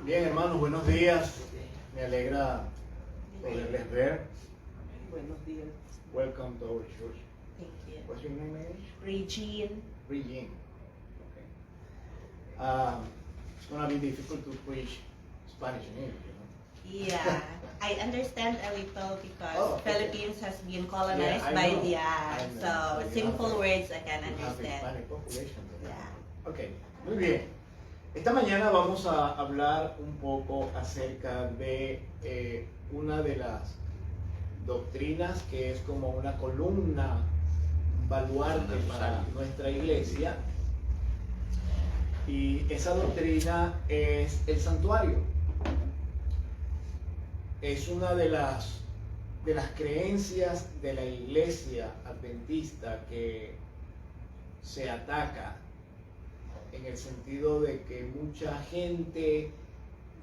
Bien, hermanos, buenos días. Me alegra poderles ver. Buenos días. Welcome to our church. Thank you. What's your name, Amy? Regine. Regine. Okay. It's gonna be difficult to preach Spanish in English, you know? Yeah, I understand a little because Oh, okay. Philippines has been colonized Yeah, I by know. the I know. so You simple have a- words I can You have understand. Hispanic population there. Yeah. Ok, muy bien. Esta mañana vamos a hablar un poco acerca de una de las doctrinas que es como una columna baluarte para nuestra iglesia, y esa doctrina es el santuario. Es una de las creencias de la iglesia adventista que se ataca, en el sentido de que mucha gente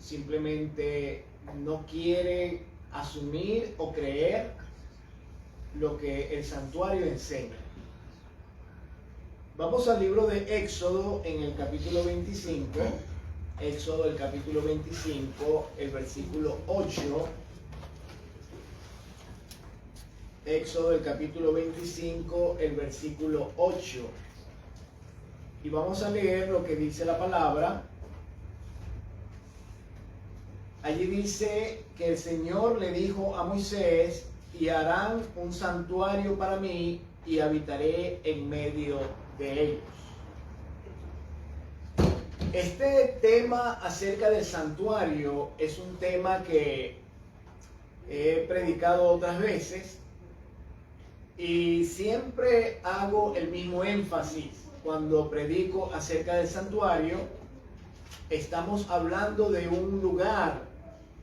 simplemente no quiere asumir o creer lo que el santuario enseña. Vamos al libro de Éxodo en el capítulo 25. Éxodo, el capítulo 25, el versículo 8. Éxodo, el capítulo 25, el versículo 8. Y vamos a leer lo que dice la palabra. Allí dice que el Señor le dijo a Moisés: y harán un santuario para mí y habitaré en medio de ellos. Este tema acerca del santuario es un tema que he predicado otras veces y siempre hago el mismo énfasis. Cuando predico acerca del santuario, estamos hablando de un lugar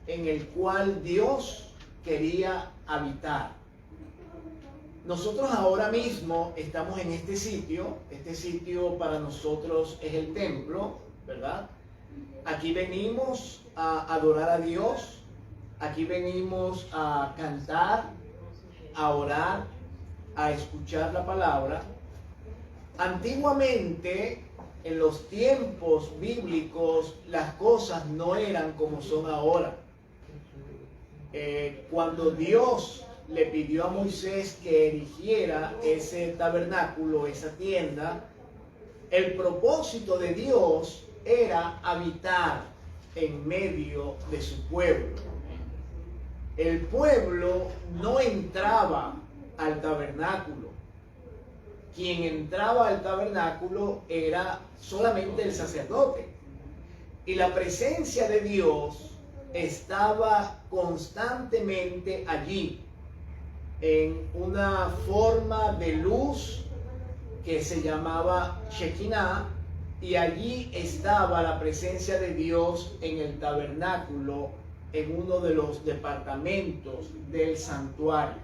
en el cual Dios quería habitar. Nosotros ahora mismo estamos en este sitio para nosotros es el templo, ¿verdad? Aquí venimos a adorar a Dios, aquí venimos a cantar, a orar, a escuchar la palabra. Antiguamente, en los tiempos bíblicos, las cosas no eran como son ahora. Cuando Dios le pidió a Moisés que erigiera ese tabernáculo, esa tienda, el propósito de Dios era habitar en medio de su pueblo. El pueblo no entraba al tabernáculo. Quien entraba al tabernáculo era solamente el sacerdote. Y la presencia de Dios estaba constantemente allí, en una forma de luz que se llamaba Shekinah, y allí estaba la presencia de Dios en el tabernáculo, en uno de los departamentos del santuario.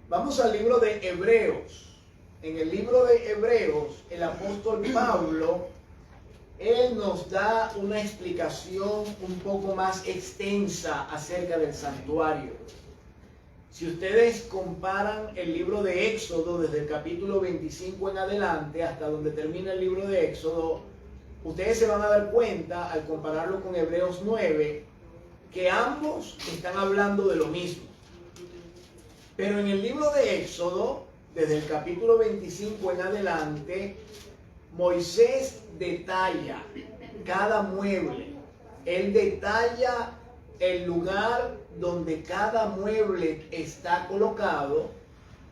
Vamos al libro de Hebreos. En el libro de Hebreos, el apóstol Pablo, él nos da una explicación un poco más extensa acerca del santuario. Si ustedes comparan el libro de Éxodo desde el capítulo 25 en adelante hasta donde termina el libro de Éxodo, ustedes se van a dar cuenta, al compararlo con Hebreos 9, que ambos están hablando de lo mismo. Pero en el libro de Éxodo, desde el capítulo 25 en adelante, Moisés detalla cada mueble. Él detalla el lugar donde cada mueble está colocado,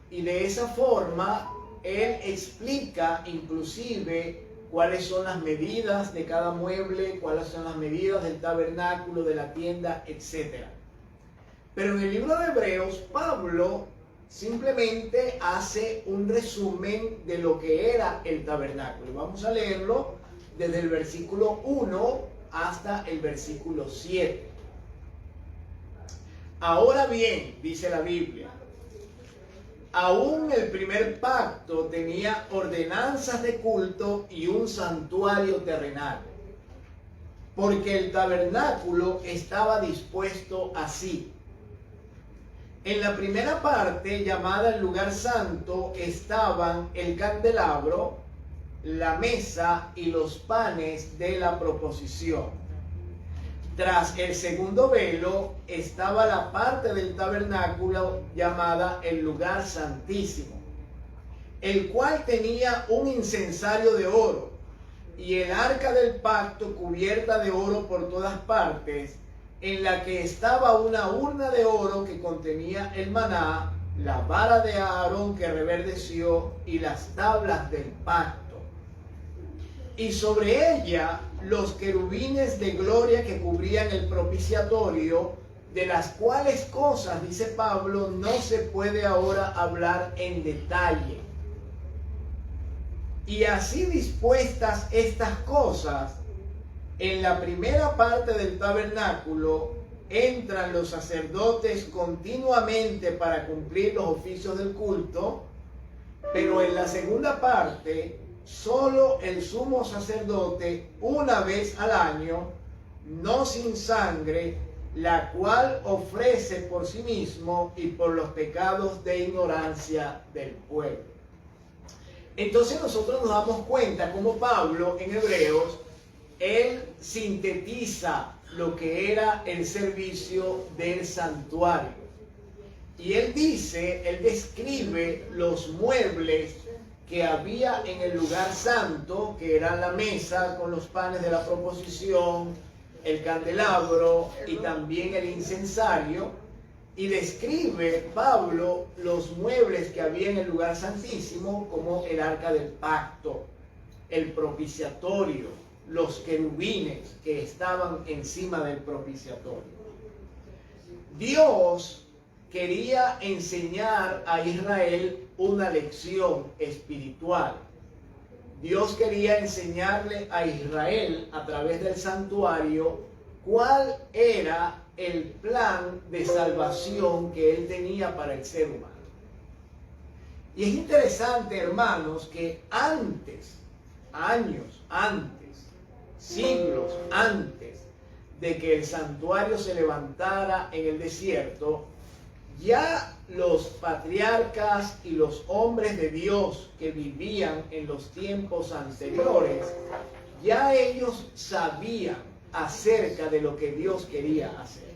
y de esa forma él explica inclusive cuáles son las medidas de cada mueble, cuáles son las medidas del tabernáculo, de la tienda, etc. Pero en el libro de Hebreos, Pablo simplemente hace un resumen de lo que era el tabernáculo. Vamos a leerlo desde el versículo 1 hasta el versículo 7. Ahora bien, dice la Biblia, aún el primer pacto tenía ordenanzas de culto y un santuario terrenal, porque el tabernáculo estaba dispuesto así. En la primera parte, llamada el lugar santo, estaban el candelabro, la mesa y los panes de la proposición. Tras el segundo velo estaba la parte del tabernáculo llamada el lugar santísimo, el cual tenía un incensario de oro y el arca del pacto cubierta de oro por todas partes, en la que estaba una urna de oro que contenía el maná, la vara de Aarón que reverdeció y las tablas del pacto. Y sobre ella los querubines de gloria que cubrían el propiciatorio, de las cuales cosas, dice Pablo, no se puede ahora hablar en detalle. Y así dispuestas estas cosas, en la primera parte del tabernáculo entran los sacerdotes continuamente para cumplir los oficios del culto, pero en la segunda parte solo el sumo sacerdote una vez al año, no sin sangre, la cual ofrece por sí mismo y por los pecados de ignorancia del pueblo. Entonces nosotros nos damos cuenta como Pablo en Hebreos, él sintetiza lo que era el servicio del santuario. Y él dice, él describe los muebles que había en el lugar santo, que eran la mesa con los panes de la proposición, el candelabro y también el incensario. Y describe Pablo los muebles que había en el lugar santísimo, como el arca del pacto, el propiciatorio, los querubines que estaban encima del propiciatorio. Dios quería enseñar a Israel una lección espiritual. Dios quería enseñarle a Israel a través del santuario cuál era el plan de salvación que él tenía para el ser humano. Y es interesante, hermanos, que años antes, siglos antes de que el santuario se levantara en el desierto, ya los patriarcas y los hombres de Dios que vivían en los tiempos anteriores, ya ellos sabían acerca de lo que Dios quería hacer.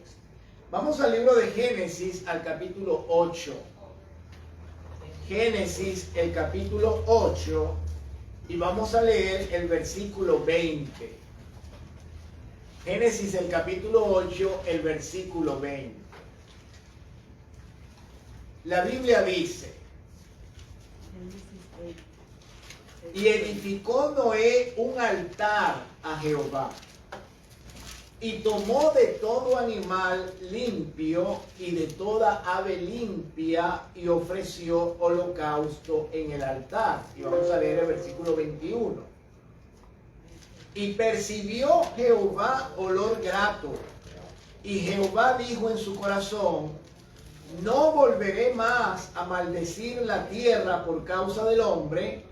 Vamos al libro de Génesis, al capítulo 8. Génesis, el capítulo 8, y vamos a leer el versículo 20. Génesis, el capítulo 8, el versículo 20. La Biblia dice: y edificó Noé un altar a Jehová, y tomó de todo animal limpio y de toda ave limpia, y ofreció holocausto en el altar. Y vamos a leer el versículo 21. Y percibió Jehová olor grato, y Jehová dijo en su corazón: no volveré más a maldecir la tierra por causa del hombre,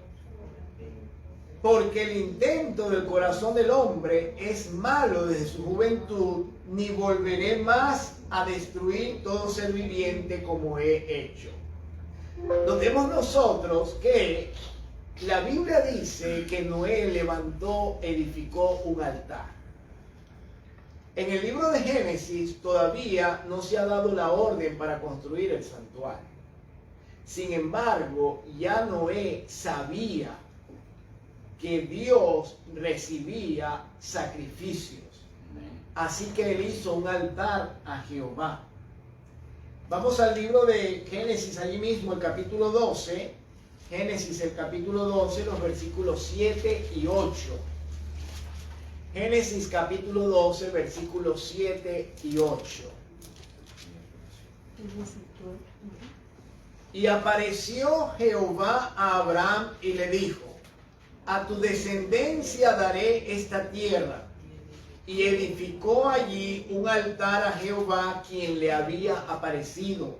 porque el intento del corazón del hombre es malo desde su juventud, ni volveré más a destruir todo ser viviente como he hecho. Notemos nosotros que la Biblia dice que Noé edificó un altar. En el libro de Génesis todavía no se ha dado la orden para construir el santuario. Sin embargo, ya Noé sabía que Dios recibía sacrificios. Así que él hizo un altar a Jehová. Vamos al libro de Génesis, allí mismo, el capítulo 12. Génesis, el capítulo 12, los versículos 7 y 8. Génesis capítulo 12, versículos 7 y 8. Y apareció Jehová a Abraham y le dijo: a tu descendencia daré esta tierra. Y edificó allí un altar a Jehová, quien le había aparecido.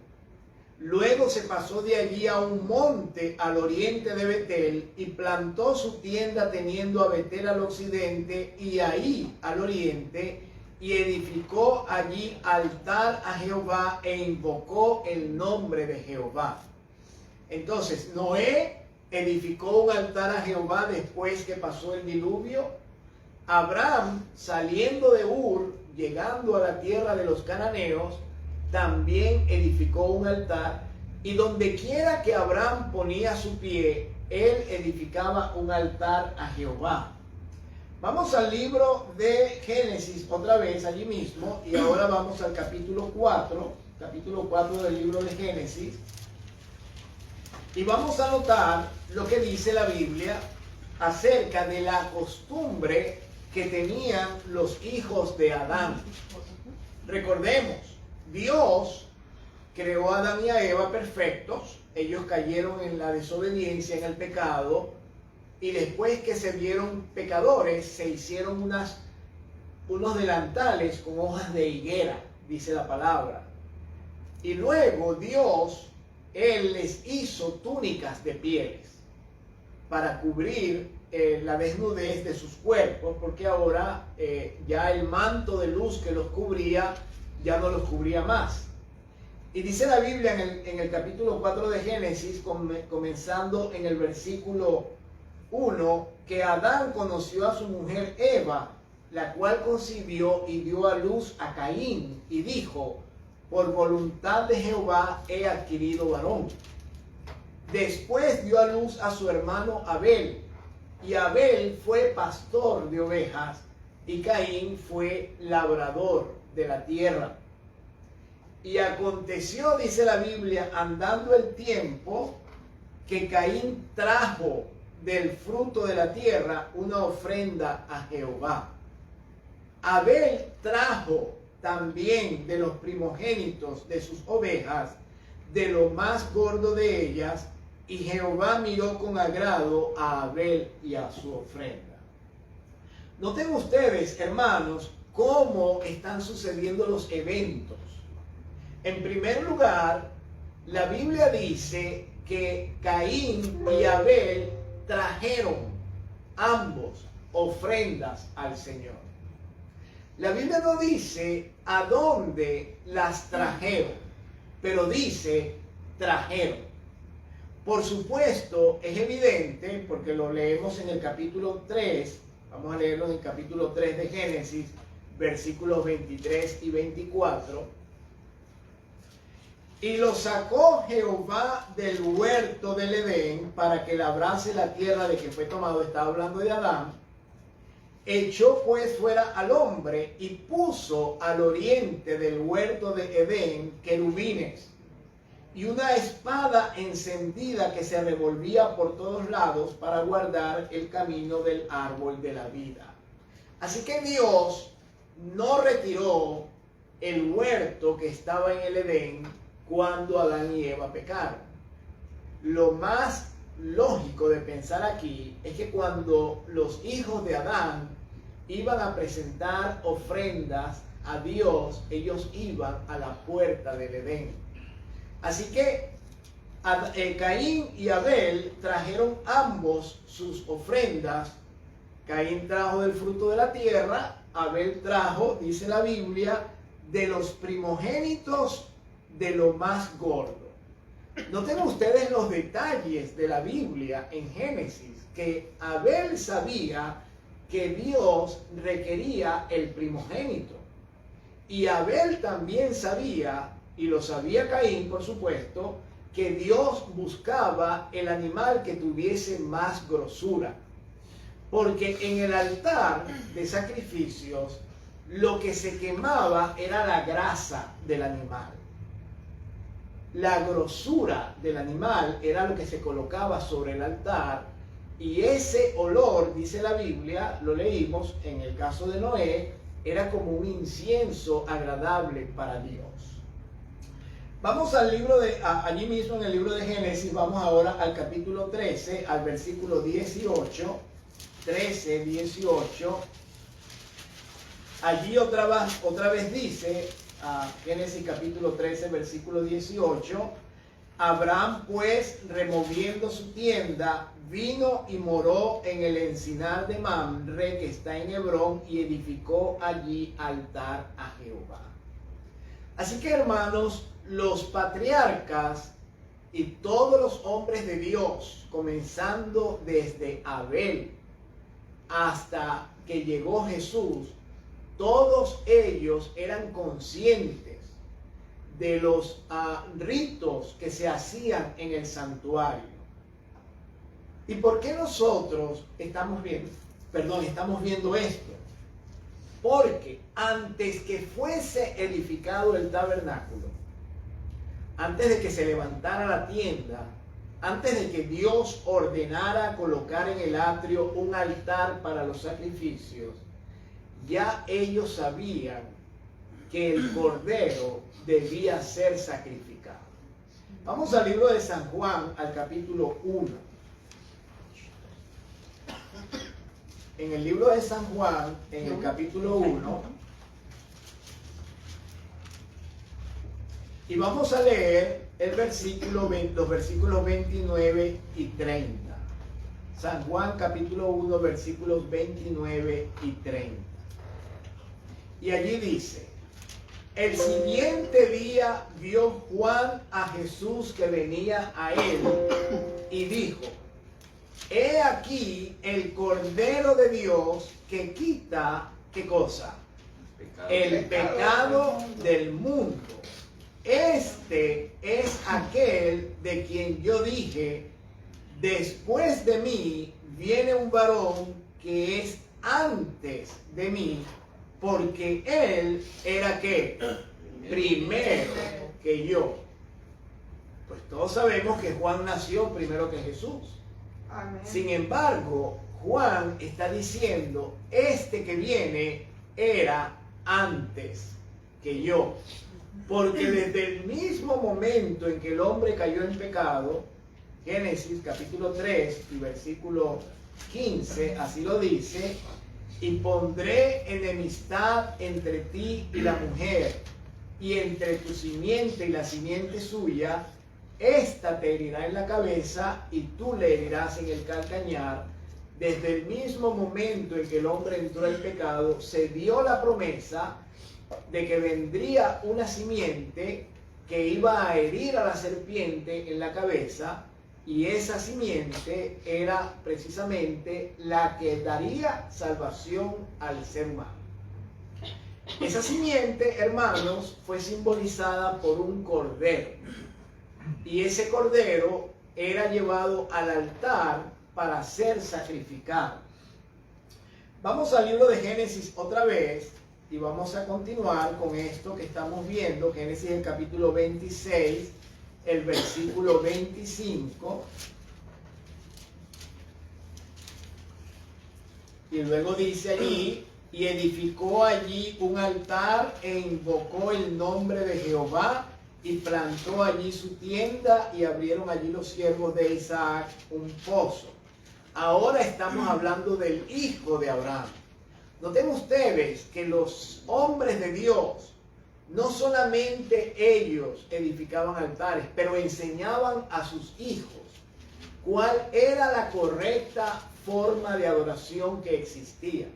Luego se pasó de allí a un monte al oriente de Betel, y plantó su tienda teniendo a Betel al occidente y ahí al oriente, y edificó allí altar a Jehová e invocó el nombre de Jehová. Entonces, Noé edificó un altar a Jehová después que pasó el diluvio. Abraham, saliendo de Ur, llegando a la tierra de los cananeos, también edificó un altar, y donde quiera que Abraham ponía su pie, él edificaba un altar a Jehová. Vamos al libro de Génesis otra vez, allí mismo, y ahora vamos al capítulo 4 del libro de Génesis, y vamos a notar lo que dice la Biblia acerca de la costumbre que tenían los hijos de Adán. Recordemos, Dios creó a Adán y a Eva perfectos, ellos cayeron en la desobediencia, en el pecado, y después que se vieron pecadores, se hicieron unos delantales con hojas de higuera, dice la palabra. Y luego Dios, Él les hizo túnicas de pieles para cubrir la desnudez de sus cuerpos, porque ahora ya el manto de luz que los cubría, ya no los cubría más. Y dice la Biblia en el capítulo 4 de Génesis, comenzando en el versículo 1, que Adán conoció a su mujer Eva, la cual concibió y dio a luz a Caín, y dijo: por voluntad de Jehová he adquirido varón. Después dio a luz a su hermano Abel, y Abel fue pastor de ovejas, y Caín fue labrador de la tierra. Y aconteció, dice la Biblia, andando el tiempo, que Caín trajo del fruto de la tierra una ofrenda a Jehová. Abel trajo también de los primogénitos de sus ovejas, de lo más gordo de ellas, y Jehová miró con agrado a Abel y a su ofrenda. Noten ustedes, hermanos, cómo están sucediendo los eventos. En primer lugar, la Biblia dice que Caín y Abel trajeron ambos ofrendas al Señor. La Biblia no dice a dónde las trajeron, pero dice trajeron. Por supuesto, es evidente, porque lo leemos en el capítulo 3, vamos a leerlo en el capítulo 3 de Génesis, versículos 23 y 24. Y lo sacó Jehová del huerto del Edén para que labrase la tierra de que fue tomado, estaba hablando de Adán. Echó pues fuera al hombre y puso al oriente del huerto de Edén querubines y una espada encendida que se revolvía por todos lados para guardar el camino del árbol de la vida. Así que Dios no retiró el huerto que estaba en el Edén cuando Adán y Eva pecaron. Lo más lógico de pensar aquí es que cuando los hijos de Adán iban a presentar ofrendas a Dios, ellos iban a la puerta del Edén. Así que Caín y Abel trajeron ambos sus ofrendas. Caín trajo del fruto de la tierra, Abel trajo, dice la Biblia, de los primogénitos de lo más gordo. Noten ustedes los detalles de la Biblia en Génesis, que Abel sabía que Dios requería el primogénito. Y Abel también sabía, y lo sabía Caín por supuesto, que Dios buscaba el animal que tuviese más grosura. Porque en el altar de sacrificios lo que se quemaba era la grasa del animal. La grosura del animal era lo que se colocaba sobre el altar, y ese olor, dice la Biblia, lo leímos en el caso de Noé, era como un incienso agradable para Dios. Vamos al libro allí mismo en el libro de Génesis, vamos ahora al capítulo 13, al versículo 18, 13, 18. Allí otra vez dice, Génesis capítulo 13, versículo 18, Abraham pues, removiendo su tienda, vino y moró en el encinar de Mamre, que está en Hebrón, y edificó allí altar a Jehová. Así que, hermanos, los patriarcas y todos los hombres de Dios, comenzando desde Abel hasta que llegó Jesús, todos ellos eran conscientes de los ritos que se hacían en el santuario. ¿Y por qué nosotros estamos viendo esto? Porque antes que fuese edificado el tabernáculo, antes de que se levantara la tienda, antes de que Dios ordenara colocar en el atrio un altar para los sacrificios, ya ellos sabían que el cordero debía ser sacrificado. Vamos al libro de San Juan, al capítulo 1. En el libro de San Juan, en el capítulo 1, y vamos a leer los versículos 29 y 30. San Juan capítulo 1, versículos 29 y 30. Y allí dice: el siguiente día vio Juan a Jesús que venía a él y dijo: he aquí el Cordero de Dios que quita, ¿qué cosa? El pecado del mundo. Este es aquel de quien yo dije: después de mí viene un varón que es antes de mí, porque él era ¿qué? Primero que yo. Pues todos sabemos que Juan nació primero que Jesús. Amén. Sin embargo, Juan está diciendo: este que viene era antes que yo. Porque desde el mismo momento en que el hombre cayó en pecado, Génesis capítulo 3 y versículo 15, así lo dice: y pondré enemistad entre ti y la mujer, y entre tu simiente y la simiente suya. Esta te herirá en la cabeza y tú le herirás en el calcañar. Desde el mismo momento en que el hombre entró en pecado, se dio la promesa de que vendría una simiente que iba a herir a la serpiente en la cabeza, y esa simiente era precisamente la que daría salvación al ser humano. Esa simiente, hermanos, fue simbolizada por un cordero. Y ese cordero era llevado al altar para ser sacrificado. Vamos al libro de Génesis otra vez y vamos a continuar con esto que estamos viendo. Génesis el capítulo 26, el versículo 25. Y luego dice allí: y edificó allí un altar e invocó el nombre de Jehová, y plantó allí su tienda, y abrieron allí los siervos de Isaac un pozo. Ahora estamos hablando del hijo de Abraham. Noten ustedes que los hombres de Dios, no solamente ellos edificaban altares, pero enseñaban a sus hijos cuál era la correcta forma de adoración que existía.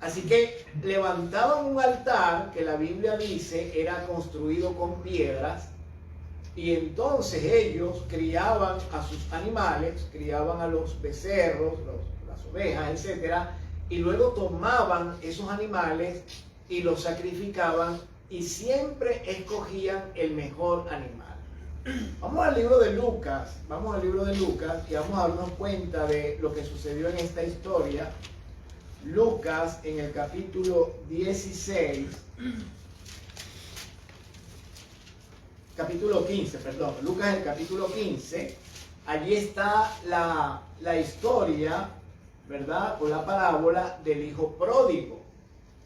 Así que levantaban un altar que la Biblia dice era construido con piedras, y entonces ellos criaban a sus animales, criaban a los becerros, las ovejas, etcétera, y luego tomaban esos animales y los sacrificaban, y siempre escogían el mejor animal. Vamos al libro de Lucas, y vamos a darnos cuenta de lo que sucedió en esta historia. Lucas en el capítulo 16, Lucas en el capítulo 15, allí está la historia, ¿verdad? O la parábola del hijo pródigo.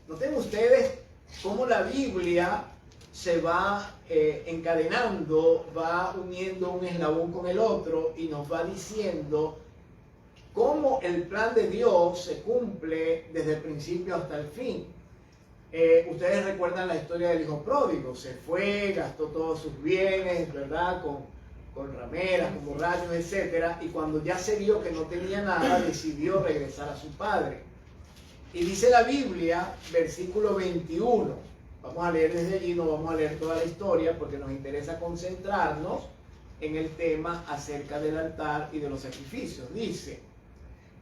Noten ustedes cómo la Biblia se va encadenando, va uniendo un eslabón con el otro y nos va diciendo cómo el plan de Dios se cumple desde el principio hasta el fin. Ustedes recuerdan la historia del hijo pródigo. Se fue, gastó todos sus bienes, ¿verdad? Con rameras, con borrachos, etc. Y cuando ya se vio que no tenía nada, decidió regresar a su padre. Y dice la Biblia, versículo 21. Vamos a leer desde allí, no vamos a leer toda la historia porque nos interesa concentrarnos en el tema acerca del altar y de los sacrificios. Dice: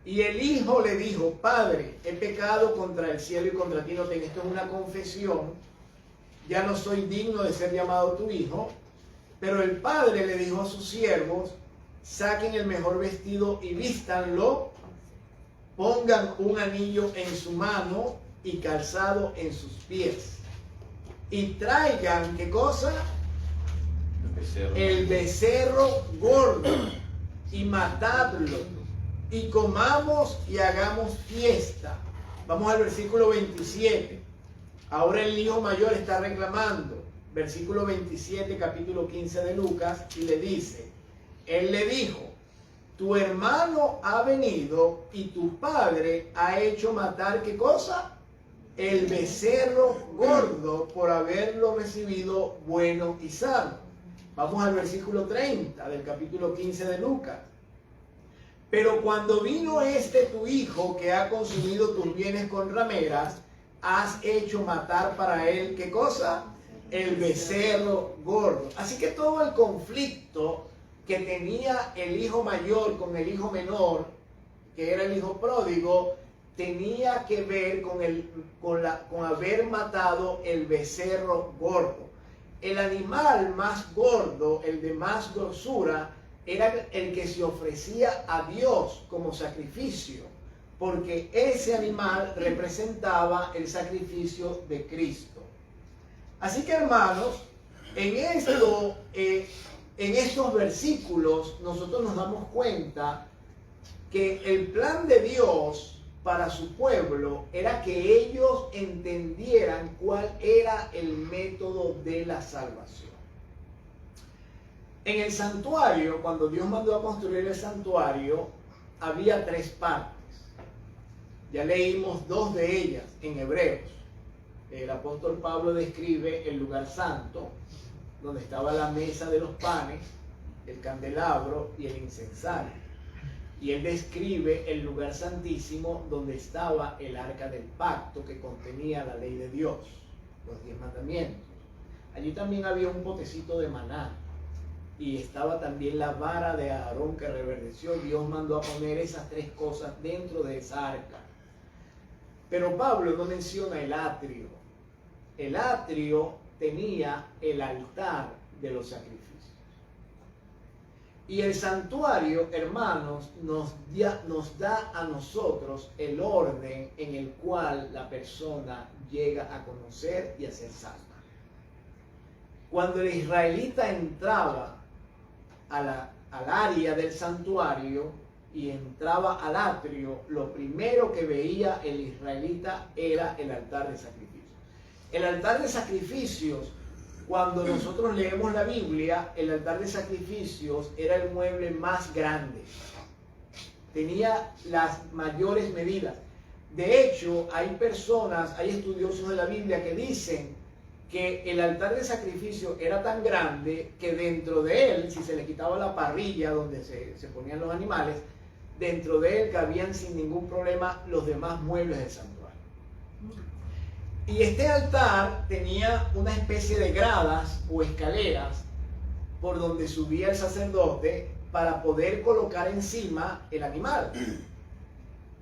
Y el hijo le dijo, Padre, he pecado contra el cielo y contra ti. Noten, esto es una confesión. Ya no soy digno de ser llamado tu hijo. Pero el padre le dijo a sus siervos, saquen el mejor vestido y vístanlo, pongan un anillo en su mano y calzado en sus pies. Y traigan, ¿qué cosa? El becerro gordo, y matadlo, y comamos y hagamos fiesta. Vamos al versículo 27. Ahora el hijo mayor está reclamando. Versículo 27, capítulo 15 de Lucas, y le dice, él le dijo, tu hermano ha venido y tu padre ha hecho matar, ¿qué cosa? El becerro gordo, por haberlo recibido bueno y sano. Vamos al versículo 30 del capítulo 15 de Lucas. Pero cuando vino tu hijo que ha consumido tus bienes con rameras, has hecho matar para él, ¿qué cosa? El becerro gordo. Así que todo el conflicto que tenía el hijo mayor con el hijo menor, que era el hijo pródigo, tenía que ver con haber matado el becerro gordo. El animal más gordo, el de más grosura, era el que se ofrecía a Dios como sacrificio, porque ese animal representaba el sacrificio de Cristo. Así que, hermanos, en estos versículos nosotros nos damos cuenta que el plan de Dios para su pueblo era que ellos entendieran cuál era el método de la salvación. En el santuario, cuando Dios mandó a construir el santuario, había 3 partes. Ya leímos 2 de ellas en Hebreos. El apóstol Pablo describe el lugar santo, donde estaba la mesa de los panes, el candelabro y el incensario. Y él describe el lugar santísimo, donde estaba el arca del pacto que contenía la ley de Dios, los 10 mandamientos. Allí también había un potecito de maná, y estaba también la vara de Aarón que reverdeció. Dios mandó a poner esas 3 cosas dentro de esa arca. Pero Pablo no menciona el atrio. El atrio tenía el altar de los sacrificios. Y el santuario, hermanos, nos da a nosotros el orden en el cual la persona llega a conocer y a ser salva. Cuando el israelita entraba al área del santuario y entraba al atrio, lo primero que veía el israelita era el altar de sacrificios. El altar de sacrificios, cuando nosotros leemos la Biblia, el altar de sacrificios era el mueble más grande. Tenía las mayores medidas. De hecho, hay estudiosos de la Biblia que dicen que el altar de sacrificio era tan grande que dentro de él, si se le quitaba la parrilla donde se ponían los animales, dentro de él cabían sin ningún problema los demás muebles del santuario. Y este altar tenía una especie de gradas o escaleras por donde subía el sacerdote para poder colocar encima el animal.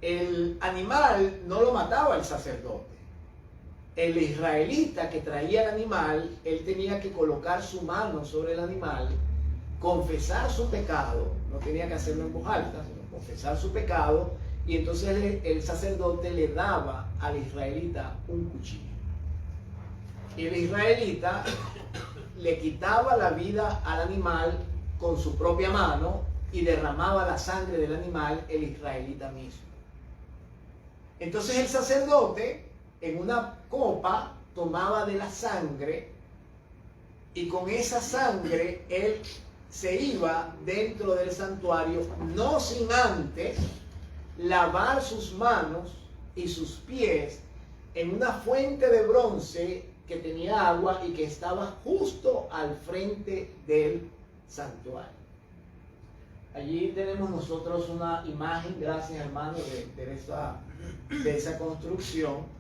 El animal no lo mataba el sacerdote. El israelita que traía el animal, él tenía que colocar su mano sobre el animal, confesar su pecado, no tenía que hacerlo en voz alta, sino confesar su pecado, y entonces el sacerdote le daba al israelita un cuchillo. Y el israelita le quitaba la vida al animal con su propia mano y derramaba la sangre del animal el israelita mismo. Entonces el sacerdote en una copa tomaba de la sangre y con esa sangre él se iba dentro del santuario, no sin antes lavar sus manos y sus pies en una fuente de bronce que tenía agua y que estaba justo al frente del santuario. Allí tenemos nosotros una imagen, gracias hermano, de esa construcción.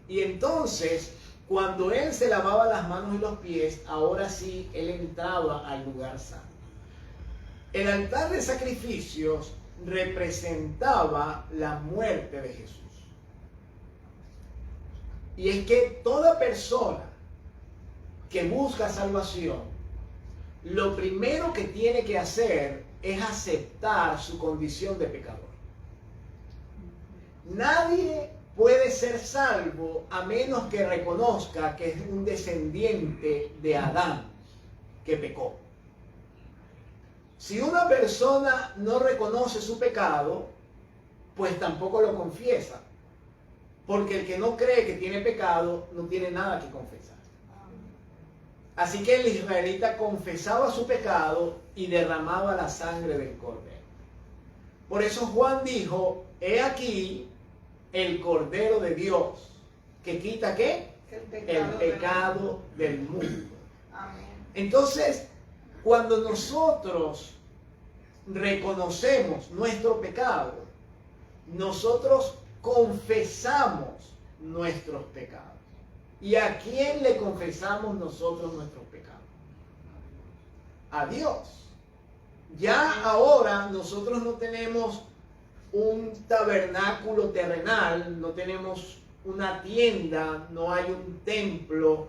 Y entonces, cuando él se lavaba las manos y los pies, ahora sí, él entraba al lugar santo. El altar de sacrificios representaba la muerte de Jesús. Y es que toda persona que busca salvación, lo primero que tiene que hacer es aceptar su condición de pecador. Nadie puede ser salvo a menos que reconozca que es un descendiente de Adán que pecó. Si una persona no reconoce su pecado, pues tampoco lo confiesa. Porque el que no cree que tiene pecado, no tiene nada que confesar. Así que el israelita confesaba su pecado y derramaba la sangre del cordero. Por eso Juan dijo, he aquí el Cordero de Dios, que quita ¿qué? El pecado del mundo. Amén. Entonces, cuando nosotros reconocemos nuestro pecado, nosotros confesamos nuestros pecados. ¿Y a quién le confesamos nosotros nuestros pecados? A Dios. Ya ahora nosotros no tenemos un tabernáculo terrenal, no tenemos una tienda, no hay un templo,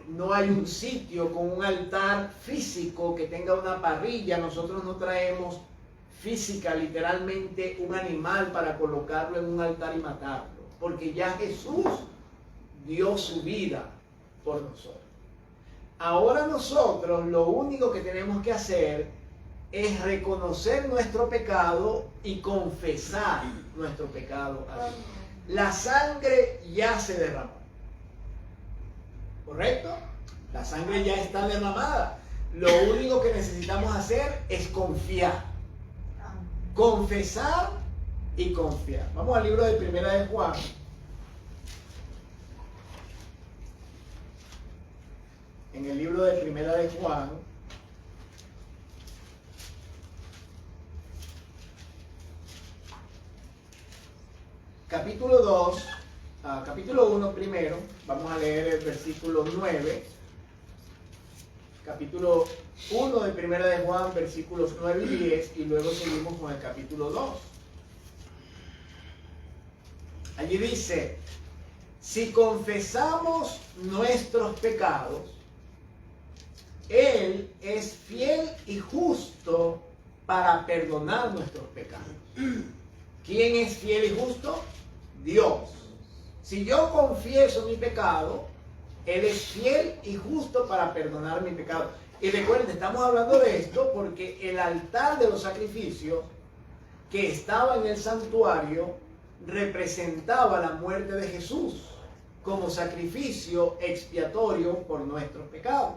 no hay un sitio con un altar físico que tenga una parrilla. Nosotros no traemos física, literalmente, un animal para colocarlo en un altar y matarlo, porque ya Jesús dio su vida por nosotros. Ahora nosotros lo único que tenemos que hacer es reconocer nuestro pecado y confesar nuestro pecado a Dios. La sangre ya se derramó. ¿Correcto? La sangre ya está derramada. Lo único que necesitamos hacer es confiar. Confesar y confiar. Vamos al libro de Primera de Juan. En el libro de Primera de Juan, capítulo 2, capítulo 1 primero, vamos a leer el versículo 9, capítulo 1 de Primera de Juan, versículos 9 y 10, y luego seguimos con el capítulo 2. Allí dice, si confesamos nuestros pecados, Él es fiel y justo para perdonar nuestros pecados. ¿Quién es fiel y justo? Dios. Si yo confieso mi pecado, Él es fiel y justo para perdonar mi pecado. Y recuerden, estamos hablando de esto porque el altar de los sacrificios que estaba en el santuario representaba la muerte de Jesús como sacrificio expiatorio por nuestros pecados.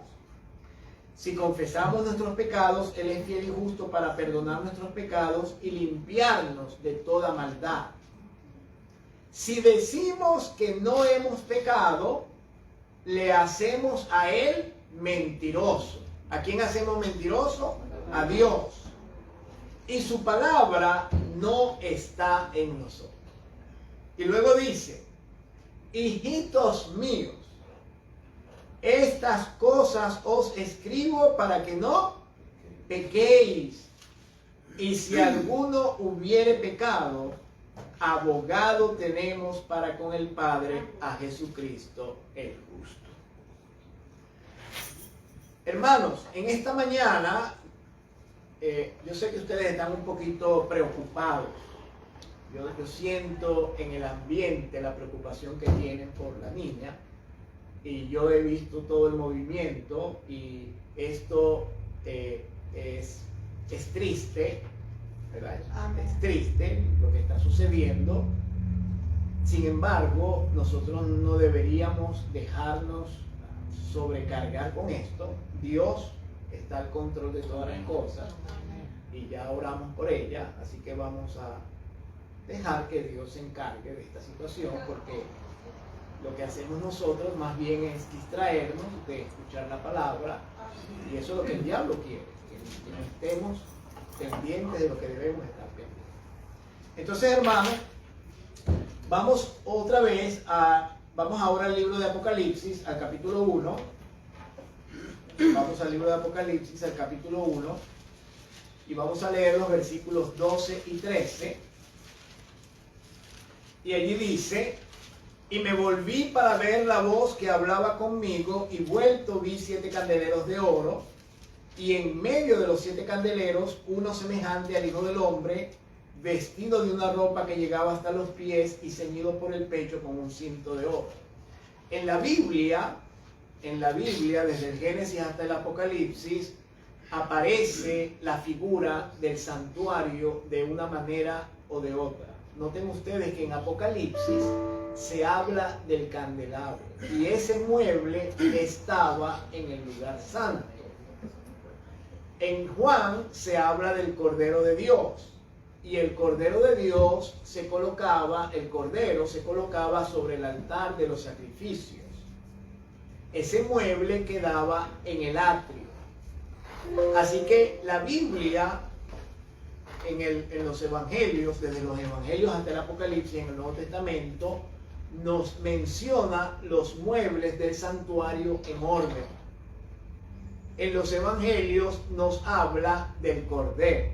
Si confesamos nuestros pecados, Él es fiel y justo para perdonar nuestros pecados y limpiarnos de toda maldad. Si decimos que no hemos pecado, le hacemos a Él mentiroso. ¿A quién hacemos mentiroso? A Dios. Y su palabra no está en nosotros. Y luego dice, hijitos míos, estas cosas os escribo para que no pequéis. Y si alguno hubiere pecado, abogado tenemos para con el Padre, a Jesucristo el justo. Hermanos, en esta mañana, yo sé que ustedes están un poquito preocupados. Yo siento en el ambiente la preocupación que tienen por la niña. Y yo he visto todo el movimiento y esto es triste, ¿verdad? Amén. Es triste lo que está sucediendo. Sin embargo, nosotros no deberíamos dejarnos sobrecargar con esto. Dios está al control de todas las cosas y ya oramos por ella, así que vamos a dejar que Dios se encargue de esta situación, porque lo que hacemos nosotros más bien es distraernos de escuchar la palabra, y eso es lo que el diablo quiere, que no estemos pendientes de lo que debemos estar pendientes. Entonces, hermanos, vamos otra vez vamos ahora al libro de Apocalipsis, al capítulo 1. Vamos al libro de Apocalipsis, al capítulo 1. y vamos a leer los versículos 12 y 13. Y allí dice: y me volví para ver la voz que hablaba conmigo, y vuelto vi 7 candeleros de oro, y en medio de los 7 candeleros uno semejante al Hijo del Hombre, vestido de una ropa que llegaba hasta los pies y ceñido por el pecho con un cinto de oro. En la Biblia, desde el Génesis hasta el Apocalipsis, aparece la figura del santuario de una manera o de otra. Noten ustedes que en Apocalipsis se habla del candelabro, y ese mueble estaba en el lugar santo. En Juan se habla del Cordero de Dios, y el Cordero de Dios se colocaba sobre el altar de los sacrificios. Ese mueble quedaba en el atrio. Así que la Biblia, en los evangelios, desde los evangelios hasta el Apocalipsis, en el Nuevo Testamento, nos menciona los muebles del santuario en orden. En los evangelios nos habla del Cordero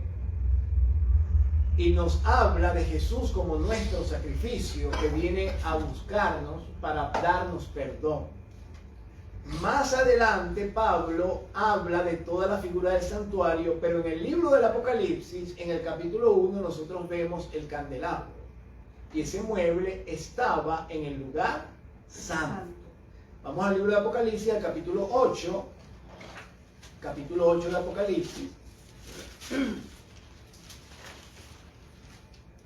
y nos habla de Jesús como nuestro sacrificio, que viene a buscarnos para darnos perdón. Más adelante Pablo habla de toda la figura del santuario, pero en el libro del Apocalipsis, en el capítulo 1, nosotros vemos el candelabro, y ese mueble estaba en el lugar santo. Vamos al libro de Apocalipsis, al capítulo 8 de Apocalipsis.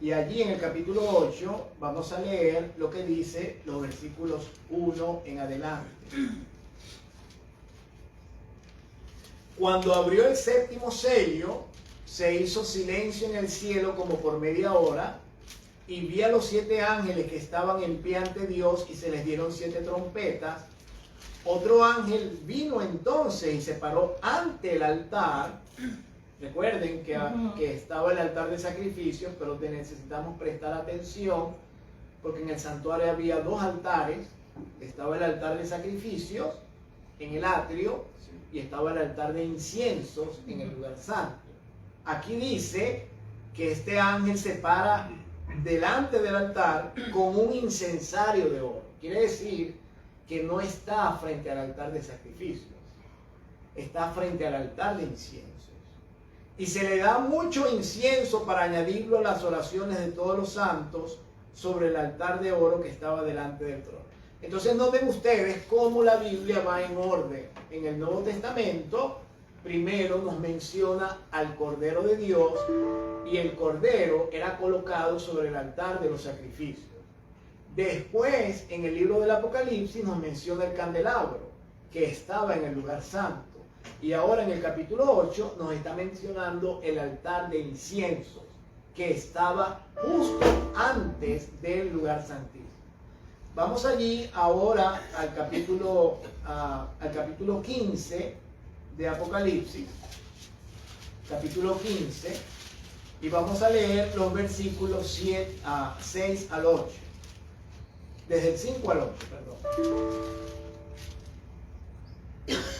Y allí en el capítulo 8 vamos a leer lo que dice los versículos 1 en adelante. Cuando abrió el 7º sello, se hizo silencio en el cielo como por media hora, y vi a los 7 ángeles que estaban en pie ante Dios, y se les dieron 7 trompetas. Otro ángel vino entonces y se paró ante el altar. Recuerden que estaba el altar de sacrificios, pero necesitamos prestar atención, porque en el santuario había 2 altares. Estaba el altar de sacrificios en el atrio, y estaba el altar de inciensos en el lugar santo. Aquí dice que este ángel se para delante del altar con un incensario de oro. Quiere decir que no está frente al altar de sacrificios, está frente al altar de inciensos. Y se le da mucho incienso para añadirlo a las oraciones de todos los santos sobre el altar de oro que estaba delante del trono. Entonces noten ustedes cómo la Biblia va en orden. En el Nuevo Testamento, primero nos menciona al Cordero de Dios, y el Cordero era colocado sobre el altar de los sacrificios. Después, en el libro del Apocalipsis, nos menciona el candelabro, que estaba en el lugar santo. Y ahora en el capítulo 8 nos está mencionando el altar de inciensos, que estaba justo antes del lugar santísimo. Vamos allí ahora al capítulo 15 de Apocalipsis, capítulo 15, y vamos a leer los versículos 6 al 8, desde el 5 al 8, perdón.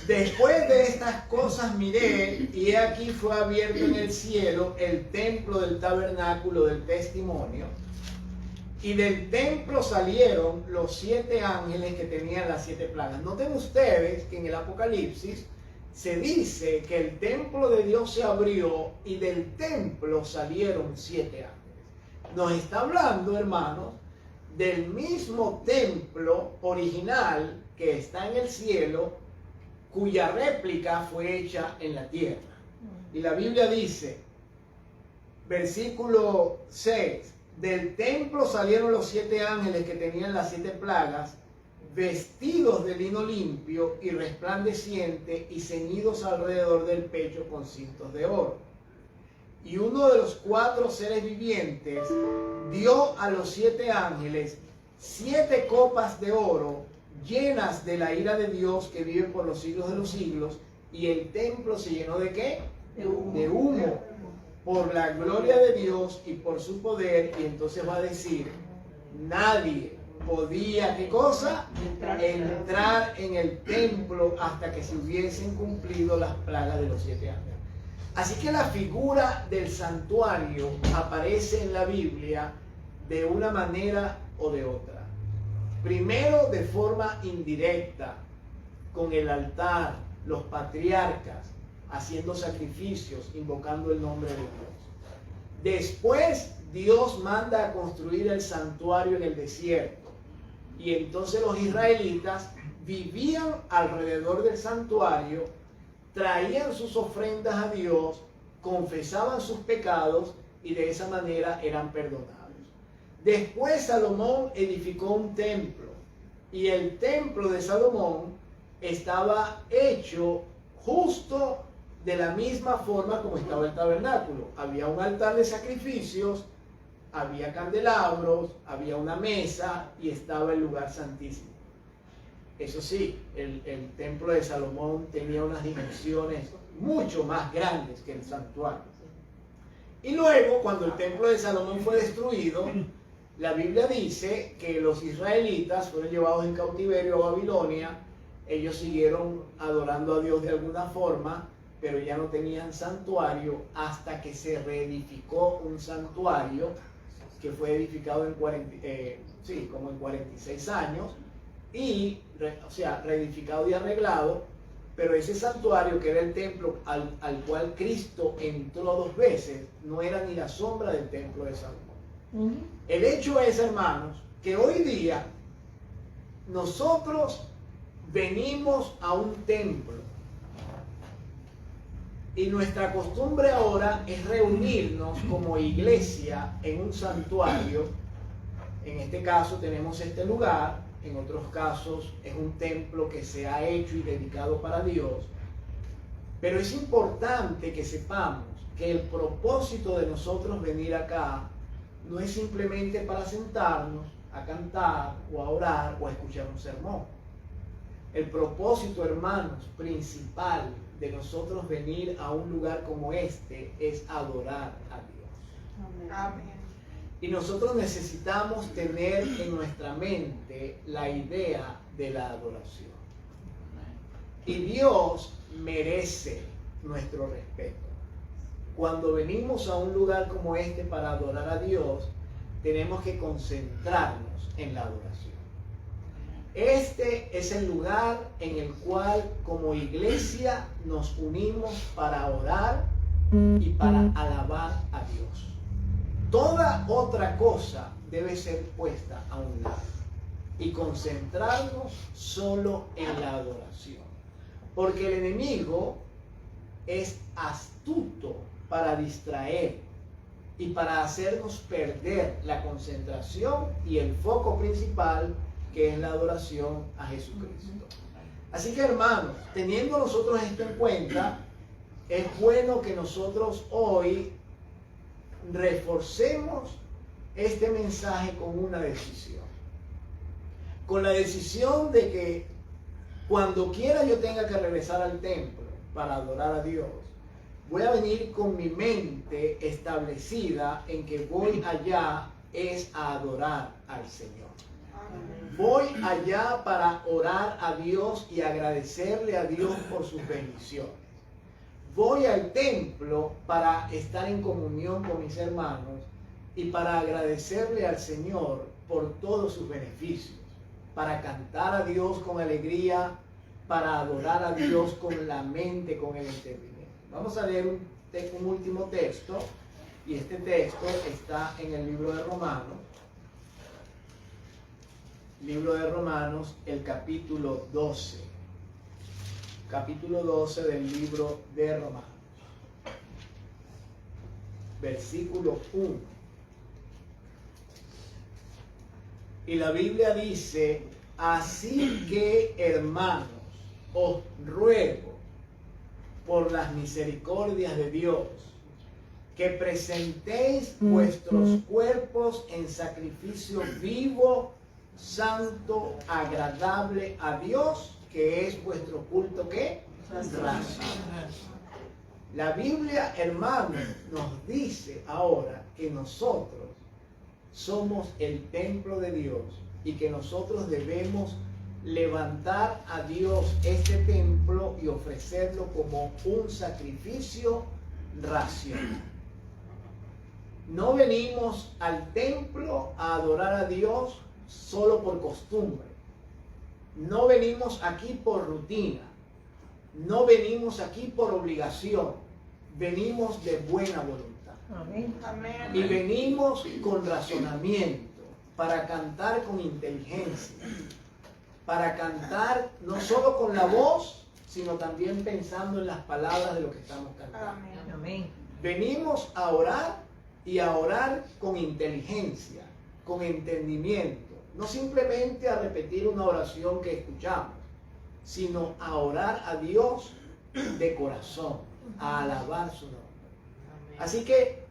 Después de estas cosas miré, y he aquí fue abierto en el cielo el templo del tabernáculo del testimonio, y del templo salieron los 7 ángeles que tenían las 7 plagas. Noten ustedes que en el Apocalipsis se dice que el templo de Dios se abrió y del templo salieron 7 ángeles. Nos está hablando, hermanos, del mismo templo original que está en el cielo, cuya réplica fue hecha en la tierra. Y la Biblia dice, versículo 6, del templo salieron los 7 ángeles que tenían las 7 plagas, vestidos de lino limpio y resplandeciente, y ceñidos alrededor del pecho con cintos de oro. Y uno de los 4 seres vivientes dio a los 7 ángeles 7 copas de oro, llenas de la ira de Dios que vive por los siglos de los siglos, y el templo se llenó ¿de qué? De humo, por la gloria de Dios y por su poder. Y entonces va a decir, nadie podía, ¿qué cosa? Entrar en el templo hasta que se hubiesen cumplido las plagas de los 7 ángeles. Así que la figura del santuario aparece en la Biblia de una manera o de otra. Primero de forma indirecta, con el altar, los patriarcas haciendo sacrificios, invocando el nombre de Dios. Después Dios manda a construir el santuario en el desierto. Y entonces los israelitas vivían alrededor del santuario, traían sus ofrendas a Dios, confesaban sus pecados y de esa manera eran perdonados. Después Salomón edificó un templo y el templo de Salomón estaba hecho justo de la misma forma como estaba el tabernáculo. Había un altar de sacrificios, había candelabros, había una mesa y estaba el lugar santísimo. Eso sí, el templo de Salomón tenía unas dimensiones mucho más grandes que el santuario. Y luego, cuando el templo de Salomón fue destruido, la Biblia dice que los israelitas fueron llevados en cautiverio a Babilonia. Ellos siguieron adorando a Dios de alguna forma, pero ya no tenían santuario hasta que se reedificó un santuario que fue edificado en 46 años, reedificado y arreglado, pero ese santuario que era el templo al cual Cristo entró 2 veces, no era ni la sombra del templo de Salomón. El hecho es, hermanos, que hoy día nosotros venimos a un templo y nuestra costumbre ahora es reunirnos como iglesia en un santuario. En este caso tenemos este lugar, en otros casos es un templo que se ha hecho y dedicado para Dios. Pero es importante que sepamos que el propósito de nosotros venir acá no es simplemente para sentarnos a cantar o a orar o a escuchar un sermón. El propósito, hermanos, principal de nosotros venir a un lugar como este es adorar a Dios. Amén. Y nosotros necesitamos tener en nuestra mente la idea de la adoración. Y Dios merece nuestro respeto. Cuando venimos a un lugar como este para adorar a Dios, tenemos que concentrarnos en la adoración. Este es el lugar en el cual como iglesia nos unimos para orar y para alabar a Dios. Toda otra cosa debe ser puesta a un lado y concentrarnos solo en la adoración. Porque el enemigo es astuto para distraer y para hacernos perder la concentración y el foco principal, que es la adoración a Jesucristo. Así que, hermanos, teniendo nosotros esto en cuenta, es bueno que nosotros hoy reforcemos este mensaje con una decisión. Con la decisión de que cuando quiera yo tenga que regresar al templo para adorar a Dios, voy a venir con mi mente establecida en que voy allá es a adorar al Señor. Voy allá para orar a Dios y agradecerle a Dios por sus bendiciones. Voy al templo para estar en comunión con mis hermanos y para agradecerle al Señor por todos sus beneficios, para cantar a Dios con alegría, para adorar a Dios con la mente, con el entendimiento. Vamos a leer un último texto, y este texto está en el libro de Romanos. Libro de Romanos, el capítulo 12. Capítulo 12 del libro de Romanos. Versículo 1. Y la Biblia dice: así que, hermanos, os ruego por las misericordias de Dios, que presentéis vuestros cuerpos en sacrificio vivo, santo, agradable a Dios, que es vuestro culto, ¿qué? Racional. La Biblia, hermanos, nos dice ahora que nosotros somos el templo de Dios y que nosotros debemos levantar a Dios este templo y ofrecerlo como un sacrificio racional. No venimos al templo a adorar a Dios solo por costumbre. No venimos aquí por rutina. No venimos aquí por obligación. Venimos de buena voluntad. Amén. Amén. Y venimos con razonamiento, para cantar con inteligencia, para cantar no solo con la voz, sino también pensando en las palabras de lo que estamos cantando. Amén. Amén. Venimos a orar y a orar con inteligencia, con entendimiento, no simplemente a repetir una oración que escuchamos, sino a orar a Dios de corazón, a alabar su nombre. Así que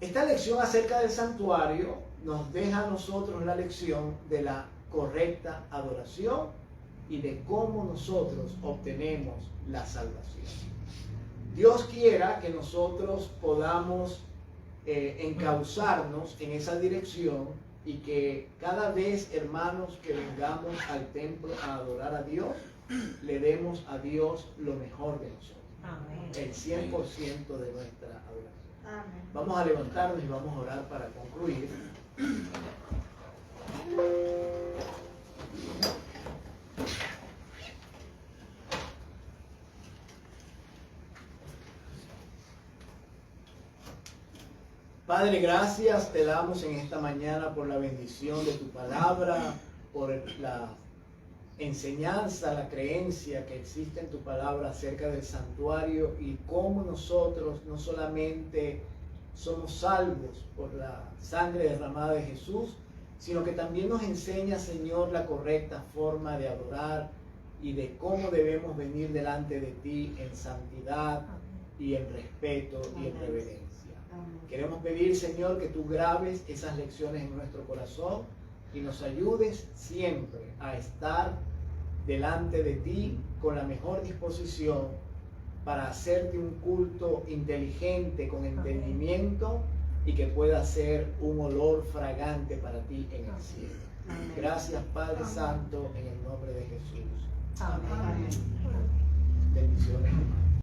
esta lección acerca del santuario nos deja a nosotros la lección de la correcta adoración y de cómo nosotros obtenemos la salvación. Dios quiera que nosotros podamos encauzarnos en esa dirección y que cada vez, hermanos, que vengamos al templo a adorar a Dios, le demos a Dios lo mejor de nosotros, Amén. el 100% de nuestra adoración. Amén. Vamos a levantarnos y vamos a orar para concluir. Padre, gracias te damos en esta mañana por la bendición de tu palabra, por la enseñanza, la creencia que existe en tu palabra acerca del santuario y cómo nosotros no solamente somos salvos por la sangre derramada de Jesús, sino que también nos enseña, Señor, la correcta forma de adorar y de cómo debemos venir delante de ti en santidad y en respeto y en reverencia. Queremos pedir, Señor, que tú grabes esas lecciones en nuestro corazón y nos ayudes siempre a estar delante de ti con la mejor disposición para hacerte un culto inteligente, con entendimiento y que pueda ser un olor fragante para ti en el cielo. Gracias, Padre Santo, en el nombre de Jesús. Amén. Bendiciones, hermanos.